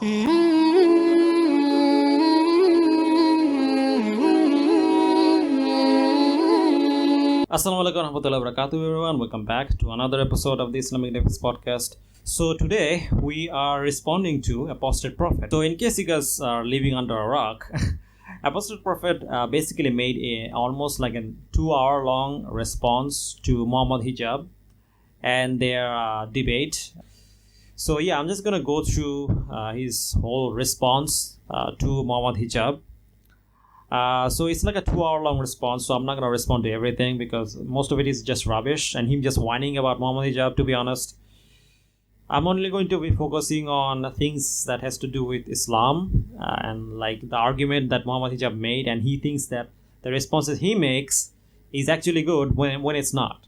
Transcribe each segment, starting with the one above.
Assalamualaikum warahmatullahi wabarakatuh, everyone. Welcome back to another episode of the Islamic Defense Podcast. So today we are responding to Apostate Prophet. So in case you guys are living under a rock, Apostate Prophet basically made almost like a 2-hour long response to Mohammad Hijab and their debate. So yeah, I'm just gonna go through his whole response to Mohammad Hijab. So it's like a 2-hour long response, so I'm not going to respond to everything because most of it is just rubbish and him just whining about Mohammad Hijab, to be honest. I'm only going to be focusing on things that has to do with Islam and like the argument that Mohammad Hijab made, and he thinks that the responses he makes is actually good when it's not.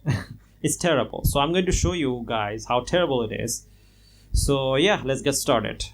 It's terrible. So I'm going to show you guys how terrible it is. So yeah, let's get started.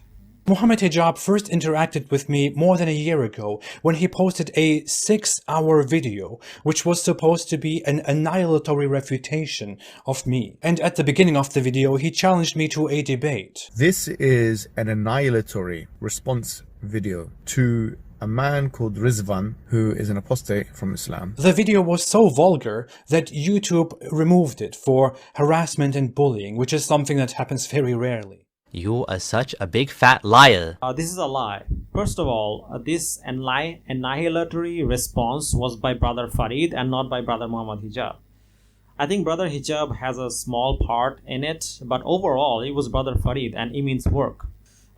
Mohammad Hijab first interacted with me more than a year ago when he posted a 6-hour video which was supposed to be an annihilatory refutation of me. And at the beginning of the video he challenged me to a debate. This is an annihilatory response video to a man called Rizvan, who is an apostate from Islam. The video was so vulgar that YouTube removed it for harassment and bullying, which is something that happens very rarely. You are such a big fat liar. This is a lie. First of all, this annihilatory response was by Brother Farid and not by Brother Mohammad Hijab. I think Brother Hijab has a small part in it, but overall it was Brother Farid and Imin's work.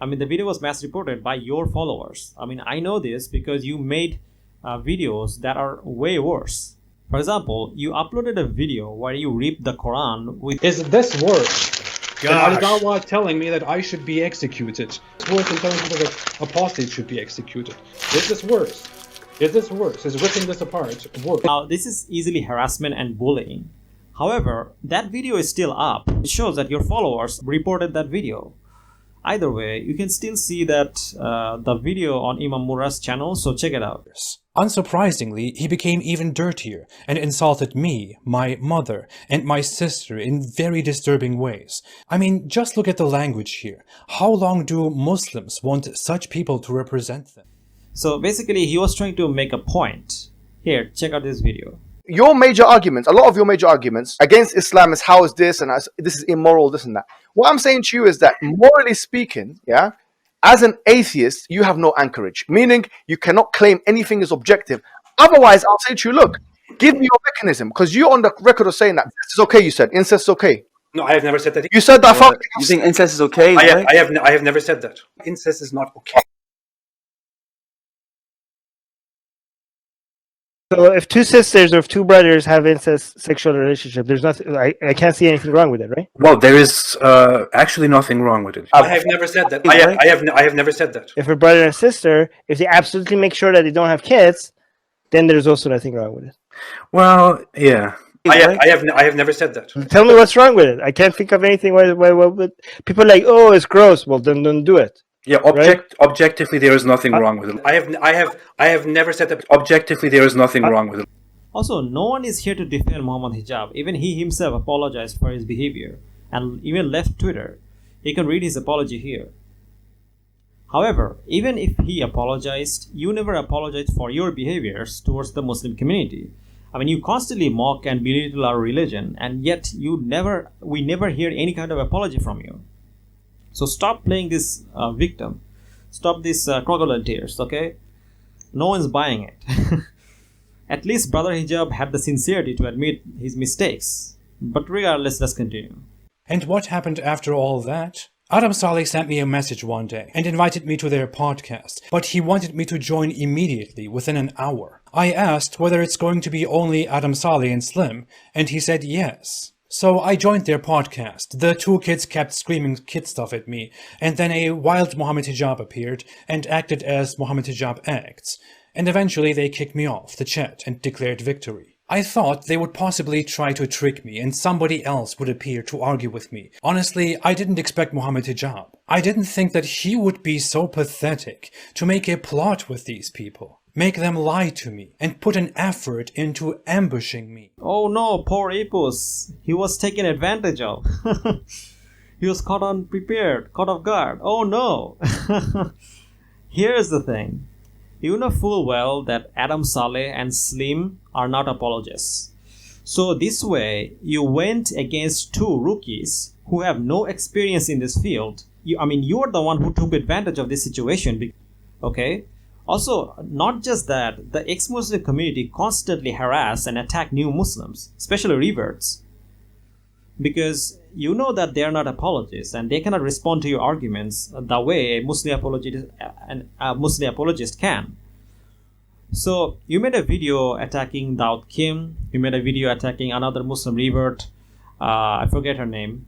I mean, the video was mass reported by your followers. I mean, I know this because you made videos that are way worse. For example, you uploaded a video where you ripped the Quran with... Is this worse? And Al-Dawa telling me that I should be executed. It's worse than telling people that apostates should be executed. Is this worse? Is this worse? Is ripping this apart worse? Now, this is easily harassment and bullying. However, that video is still up. It shows that your followers reported that video. Either way, you can still see that the video on Imam Murrah's channel, so check it out. Unsurprisingly, he became even dirtier and insulted me, my mother, and my sister in very disturbing ways. I mean, just look at the language here. How long do Muslims want such people to represent them? So basically, he was trying to make a point. Here, check out this video. Your major arguments, a lot of your major arguments against Islam is how is this and this is immoral, this and that. What I'm saying to you is that morally speaking, yeah, as an atheist, you have no anchorage, meaning you cannot claim anything is objective. Otherwise, I'll say to you, look, give me your mechanism, because you're on the record of saying that incest is okay. You said incest is okay. No, I have never said that. You said that. You think incest is okay? I have never said that. Incest is not okay. So if two sisters or if two brothers have incest sexual relationship, there's nothing. I can't see anything wrong with it, right? Well, there is actually nothing wrong with it. I have never said that. I have never said that. If a brother and sister, if they absolutely make sure that they don't have kids, then there's also nothing wrong with it. Well, yeah. I have never said that. Tell me what's wrong with it. I can't think of anything. Why people are like, oh, it's gross. Well, then don't do it. Yeah, objectively, there is nothing wrong with it. I have never said that. Objectively, there is nothing wrong with it. Also, no one is here to defend Mohammad Hijab. Even he himself apologized for his behavior and even left Twitter. You can read his apology here. However, even if he apologized, you never apologized for your behaviors towards the Muslim community. I mean, you constantly mock and belittle our religion, and yet we never hear any kind of apology from you. So stop playing this victim. Stop this crocodile tears, okay? No one's buying it. At least Brother Hijab had the sincerity to admit his mistakes. But regardless, let's continue. And what happened after all that? Adam Saleh sent me a message one day and invited me to their podcast, but he wanted me to join immediately within an hour. I asked whether it's going to be only Adam Saleh and Slim, and he said yes. So I joined their podcast. The two kids kept screaming kid stuff at me, and then a wild Mohammad Hijab appeared and acted as Mohammad Hijab acts, and eventually they kicked me off the chat and declared victory. I thought they would possibly try to trick me and somebody else would appear to argue with me. Honestly, I didn't expect Mohammad Hijab. I didn't think that he would be so pathetic to make a plot with these people, make them lie to me, and put an effort into ambushing me. Oh no, poor Apus. He was taken advantage of. He was caught unprepared, caught off guard. Oh no! Here's the thing. You know full well that Adam Saleh and Slim are not apologists. So this way, you went against two rookies who have no experience in this field. You're the one who took advantage of this situation. Okay? Also, not just that, the ex-Muslim community constantly harass and attack new Muslims, especially reverts. Because you know that they are not apologists and they cannot respond to your arguments the way a Muslim apologist can. So you made a video attacking Daud Kim, you made a video attacking another Muslim revert, I forget her name.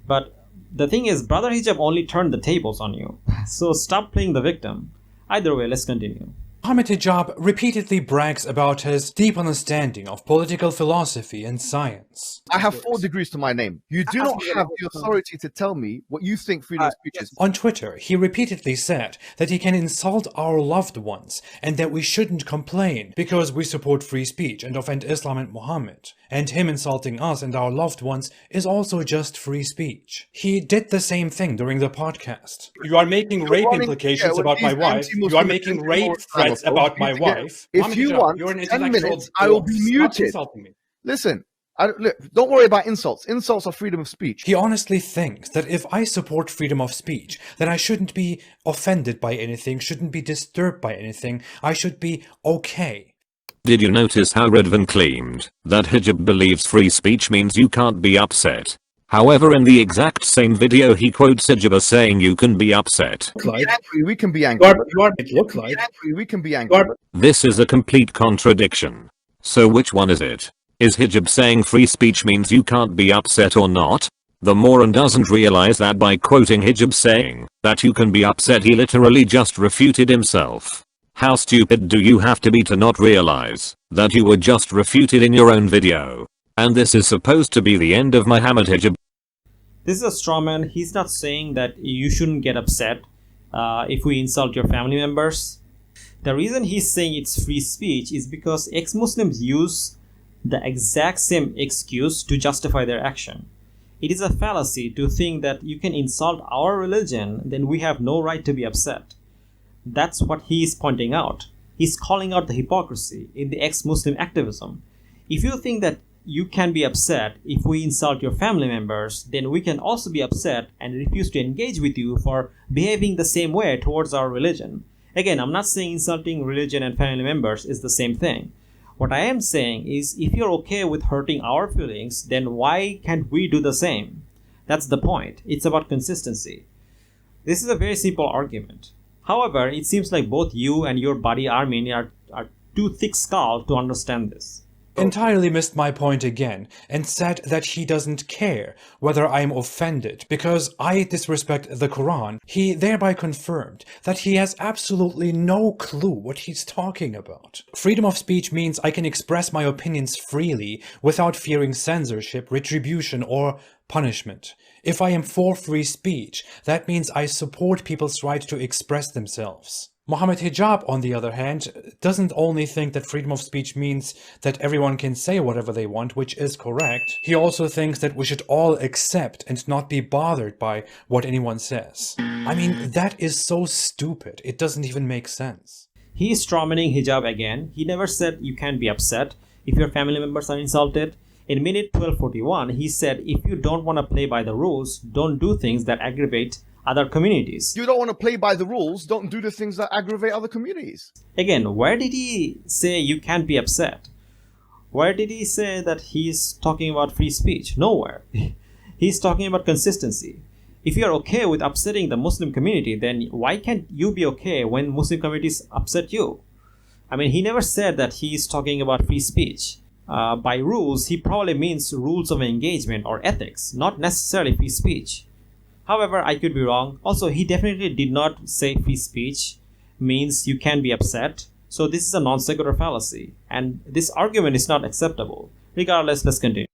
But the thing is, Brother Hijab only turned the tables on you. So stop playing the victim. Either way, let's continue. Mohammad Hijab repeatedly brags about his deep understanding of political philosophy and science. I have 4 degrees to my name. You do not have the authority to tell me what you think freedom of speech is. On Twitter, he repeatedly said that he can insult our loved ones and that we shouldn't complain because we support free speech and offend Islam and Muhammad. And him insulting us and our loved ones is also just free speech. He did the same thing during the podcast. You are making rape implications about my wife. You are making rape threats about my wife. If you want 10 minutes, I will be muted. Listen, look, don't worry about insults. Insults are freedom of speech. He honestly thinks that if I support freedom of speech, then I shouldn't be offended by anything, shouldn't be disturbed by anything. I should be okay. Did you notice how Redvan claimed that Hijab believes free speech means you can't be upset? However, in the exact same video, he quotes Hijab as saying you can be upset. We can be angry. We can be angry. This is a complete contradiction. So which one is it? Is Hijab saying free speech means you can't be upset or not? The moron doesn't realize that by quoting Hijab saying that you can be upset, he literally just refuted himself. How stupid do you have to be to not realize that you were just refuted in your own video? And this is supposed to be the end of Mohammad Hijab. This is a straw man. He's not saying that you shouldn't get upset if we insult your family members. The reason he's saying it's free speech is because ex-Muslims use the exact same excuse to justify their action. It is a fallacy to think that you can insult our religion, then we have no right to be upset. That's what he is pointing out. He's calling out the hypocrisy in the ex-Muslim activism. If you think that you can be upset if we insult your family members, then we can also be upset and refuse to engage with you for behaving the same way towards our religion. Again, I'm not saying insulting religion and family members is the same thing. What I am saying is, if you're okay with hurting our feelings, then why can't we do the same? That's the point. It's about consistency. This is a very simple argument. However, it seems like both you and your buddy Armin are too thick-skulled to understand this. Entirely missed my point again and said that he doesn't care whether I'm offended because I disrespect the Quran. He thereby confirmed that he has absolutely no clue what he's talking about. Freedom of speech means I can express my opinions freely without fearing censorship, retribution, or punishment. If I am for free speech, that means I support people's right to express themselves. Mohammad Hijab, on the other hand, doesn't only think that freedom of speech means that everyone can say whatever they want, which is correct. He also thinks that we should all accept and not be bothered by what anyone says. I mean, that is so stupid. It doesn't even make sense. He is strawmanning Hijab again. He never said you can't be upset if your family members are insulted. In minute 1241, he said if you don't want to play by the rules, don't do things that aggravate other communities. You don't want to play by the rules, don't do the things that aggravate other communities. Again, where did he say you can't be upset? Where did he say that he's talking about free speech? Nowhere. He's talking about consistency. If you're okay with upsetting the Muslim community, then why can't you be okay when Muslim communities upset you? I mean, he never said that he's talking about free speech. By rules, he probably means rules of engagement or ethics, not necessarily free speech. However, I could be wrong. Also, he definitely did not say free speech means you can be upset. So this is a non sequitur fallacy. And this argument is not acceptable. Regardless, let's continue.